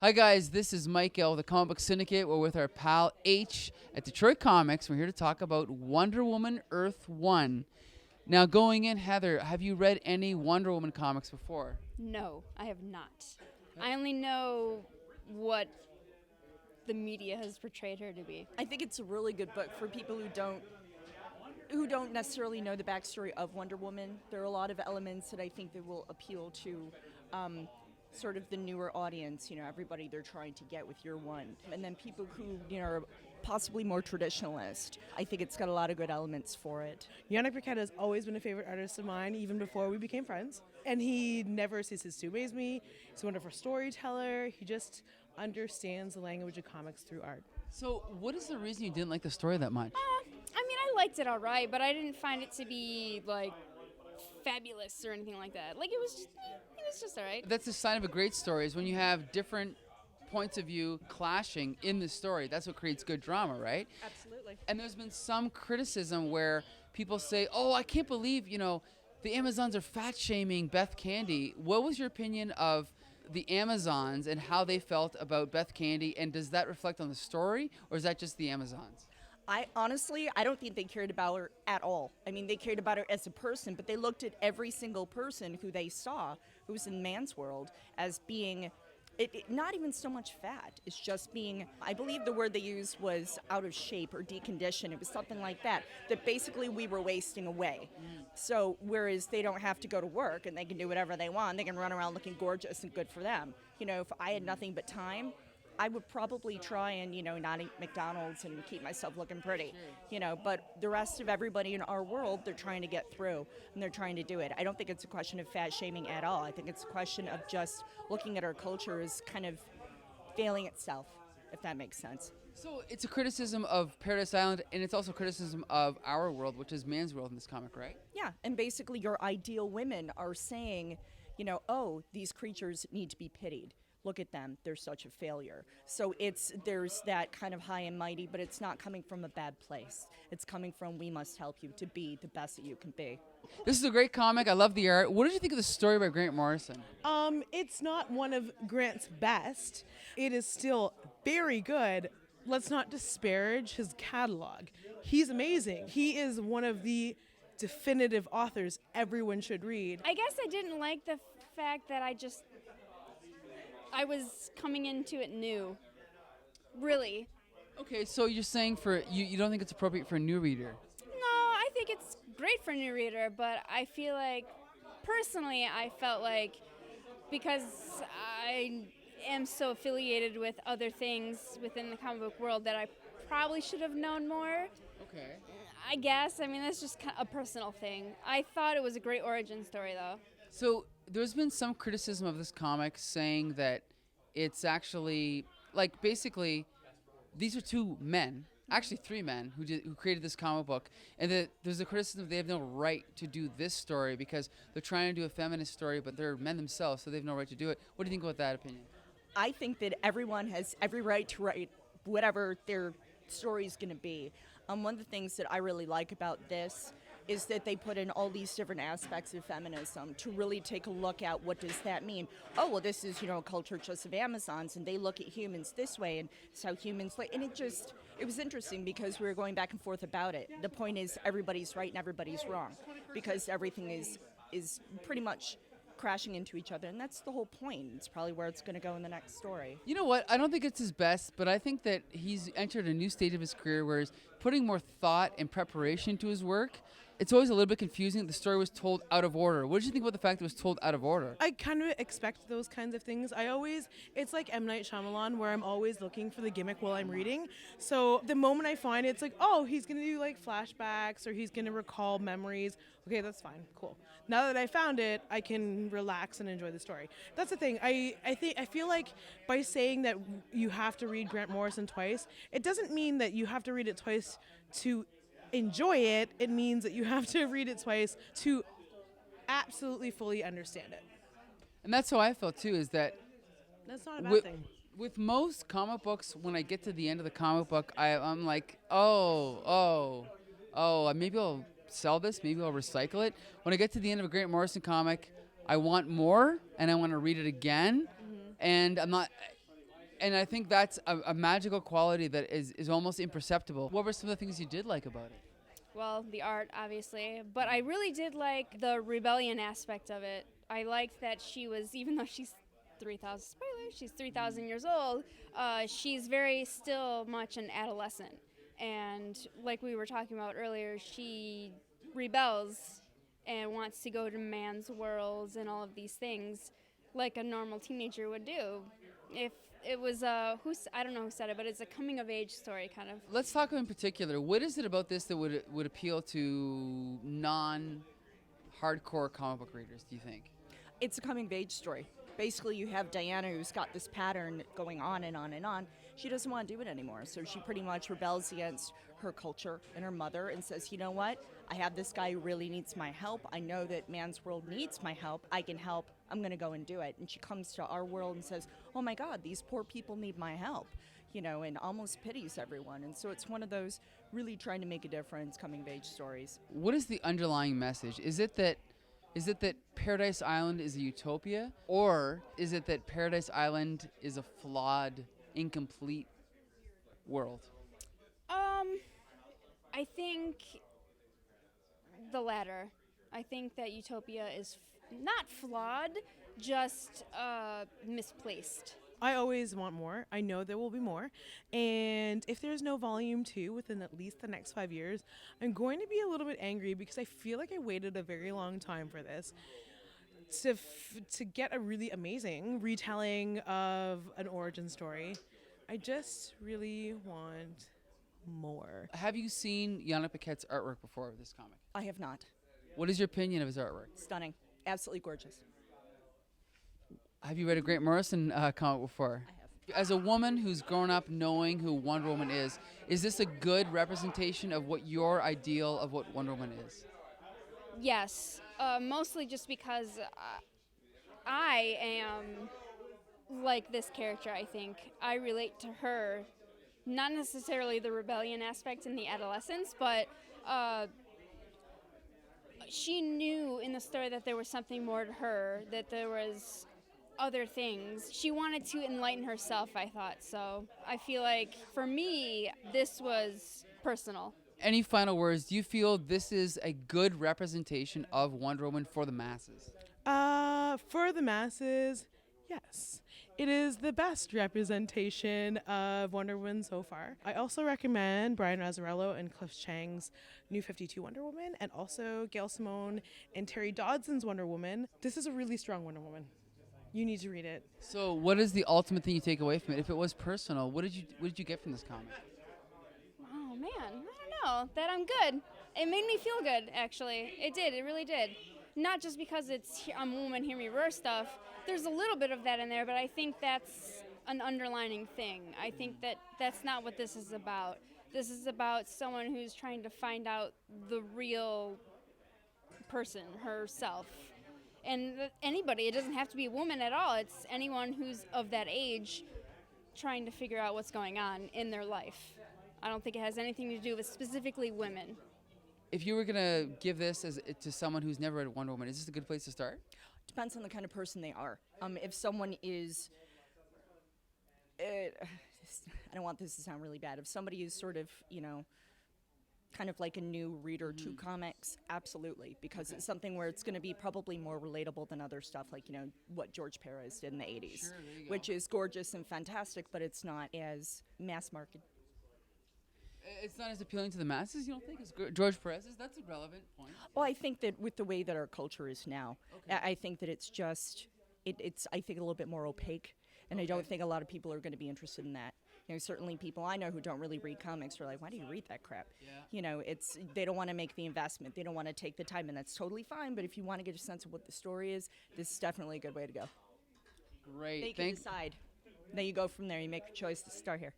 Hi guys, this is Mike L, the Comic Book Syndicate. We're with our pal H at Detroit Comics. We're here to talk about Wonder Woman Earth 1. Now going in, Heather, have you read any Wonder Woman comics before? No, I have not. I only know what the media has portrayed her to be. I think it's a really good book for people who don't necessarily know the backstory of Wonder Woman. There are a lot of elements that I think that will appeal to sort of the newer audience. You know, everybody they're trying to get with year one, and then people who are possibly more traditionalist. I think it's got a lot of good elements for it. Yannick Paquette has always been a favorite artist of mine, even before we became friends. And he never ceases to amaze me. He's a wonderful storyteller. He just understands the language of comics through art. So what is the reason you didn't like the story that much? I liked it all right, but I didn't find it to be like fabulous or anything like that. Like it was just all right. That's a sign of a great story, is when you have different points of view clashing in the story. That's what creates good drama, right? Absolutely. And there's been some criticism where people say, oh, I can't believe, the Amazons are fat shaming Beth Candy. What was your opinion of the Amazons and how they felt about Beth Candy? And does that reflect on the story, or is that just the Amazons? I honestly, I don't think they cared about her at all. I mean, they cared about her as a person, but they looked at every single person who they saw, who was in man's world, as being not even so much fat. It's just being, I believe the word they used was out of shape or deconditioned. It was something like that, that basically we were wasting away. So whereas they don't have to go to work and they can do whatever they want, they can run around looking gorgeous and good for them. You know, if I had nothing but time, I would probably try and, not eat McDonald's and keep myself looking pretty, but the rest of everybody in our world, they're trying to get through and they're trying to do it. I don't think it's a question of fat shaming at all. I think it's a question of just looking at our culture as kind of failing itself, if that makes sense. So it's a criticism of Paradise Island, and it's also criticism of our world, which is man's world in this comic, right? Yeah, and basically your ideal women are saying, oh, these creatures need to be pitied. Look at them, they're such a failure. So there's that kind of high and mighty, but it's not coming from a bad place. It's coming from, we must help you to be the best that you can be. This is a great comic. I love the art. What did you think of the story by Grant Morrison? It's not one of Grant's best. It is still very good. Let's not disparage his catalog. He's amazing. He is one of the definitive authors everyone should read. I guess I didn't like the fact that I was coming into it new. Really. Okay, so you're saying you don't think it's appropriate for a new reader? No, I think it's great for a new reader, but I feel like, personally, I felt like because I am so affiliated with other things within the comic book world that I probably should have known more. Okay. I guess. I mean, that's just kind of a personal thing. I thought it was a great origin story, though. So there's been some criticism of this comic saying that it's actually, like, basically, these are two men, actually three men, who created this comic book, and that there's a criticism they have no right to do this story because they're trying to do a feminist story, but they're men themselves, so they have no right to do it. What do you think about that opinion? I think that everyone has every right to write whatever their story is going to be. One of the things that I really like about this is that they put in all these different aspects of feminism to really take a look at what does that mean. Oh, well, this is, a culture just of Amazons, and they look at humans this way, and it's how humans and it was interesting because we were going back and forth about it. The point is everybody's right and everybody's wrong because everything is pretty much crashing into each other, and that's the whole point. It's probably where it's going to go in the next story. You know what? I don't think it's his best, but I think that he's entered a new stage of his career where he's putting more thought and preparation to his work. It's always a little bit confusing. The story was told out of order. What did you think about the fact it was told out of order? I kind of expect those kinds of things. It's like M. Night Shyamalan, where I'm always looking for the gimmick while I'm reading. So the moment I find it, it's like, oh, he's going to do like flashbacks or he's going to recall memories. Okay, that's fine. Cool. Now that I found it, I can relax and enjoy the story. That's the thing. I feel like by saying that you have to read Grant Morrison twice, it doesn't mean that you have to read it twice to enjoy it. It means that you have to read it twice to absolutely fully understand it. And that's how I felt too, is that That's not a bad thing. with most comic books, when I get to the end of the comic book, I'm like, oh, maybe I'll sell this, maybe I'll recycle it. When I get to the end of a Grant Morrison comic, I want more, and I want to read it again. And And I think that's a magical quality that is almost imperceptible. What were some of the things you did like about it? Well, the art, obviously, but I really did like the rebellion aspect of it. I liked that she was, even though she's 3,000, spoiler, she's 3,000 years old, she's very still much an adolescent. And like we were talking about earlier, she rebels and wants to go to man's worlds and all of these things like a normal teenager would do. If it was, I don't know who said it, but it's a coming of age story kind of. Let's talk in particular. What is it about this that would appeal to non-hardcore comic book readers, do you think? It's a coming of age story. Basically, you have Diana who's got this pattern going on and on and on. She doesn't want to do it anymore, so she pretty much rebels against her culture and her mother and says, you know what? I have this guy who really needs my help. I know that man's world needs my help. I can help. I'm going to go and do it. And she comes to our world and says, oh my God, these poor people need my help, you know, and almost pities everyone. And so it's one of those really trying to make a difference coming of age stories. What is the underlying message? Is it that Paradise Island is a utopia, or is it that Paradise Island is a flawed, incomplete world? I think the latter. I think that utopia is not flawed, just misplaced. I always want more. I know there will be more. And if there's no volume 2 within at least the next 5 years, I'm going to be a little bit angry because I feel like I waited a very long time for this to get a really amazing retelling of an origin story. I just really want more. Have you seen Yannick Paquette's artwork before of this comic? I have not. What is your opinion of his artwork? Stunning. Absolutely gorgeous. Have you read a Grant Morrison comic before? I have. As a woman who's grown up knowing who Wonder Woman is this a good representation of what your ideal of what Wonder Woman is? Yes, mostly just because I am like this character, I think. I relate to her, not necessarily the rebellion aspect in the adolescence, but she knew in the story that there was something more to her, that there was other things. She wanted to enlighten herself, I thought. So I feel like for me, this was personal. Any final words? Do you feel this is a good representation of Wonder Woman for the masses? For the masses, yes. It is the best representation of Wonder Woman so far. I also recommend Brian Azzarello and Cliff Chang's New 52 Wonder Woman, and also Gail Simone and Terry Dodson's Wonder Woman. This is a really strong Wonder Woman. You need to read it. So what is the ultimate thing you take away from it? If it was personal, what did you get from this comic? Oh man, I don't know. That I'm good. It made me feel good, actually. It did. It really did. Not just because it's I'm a woman, hear me roar stuff. There's a little bit of that in there, but I think that's an underlining thing. I think that that's not what this is about. This is about someone who's trying to find out the real person, herself. And anybody, it doesn't have to be a woman at all. It's anyone who's of that age trying to figure out what's going on in their life. I don't think it has anything to do with specifically women. If you were going to give this to someone who's never read Wonder Woman, is this a good place to start? Depends on the kind of person they are. If someone is, I don't want this to sound really bad. If somebody is sort of, kind of like a new reader to comics, absolutely, because it's something where it's going to be probably more relatable than other stuff like, what George Perez did in the 80s, which is gorgeous and fantastic, but it's not as mass market. It's not as appealing to the masses, you don't think? As George Perez's? That's a relevant point. Well, I think that with the way that our culture is now, I think that it's just, it's I think a little bit more opaque, and I don't think a lot of people are going to be interested in that. Certainly people I know who don't really read comics are like, why do you read that crap? Yeah. They don't want to make the investment. They don't want to take the time, and that's totally fine. But if you want to get a sense of what the story is, this is definitely a good way to go. Great. Then you can decide. Then you go from there. You make your choice to start here.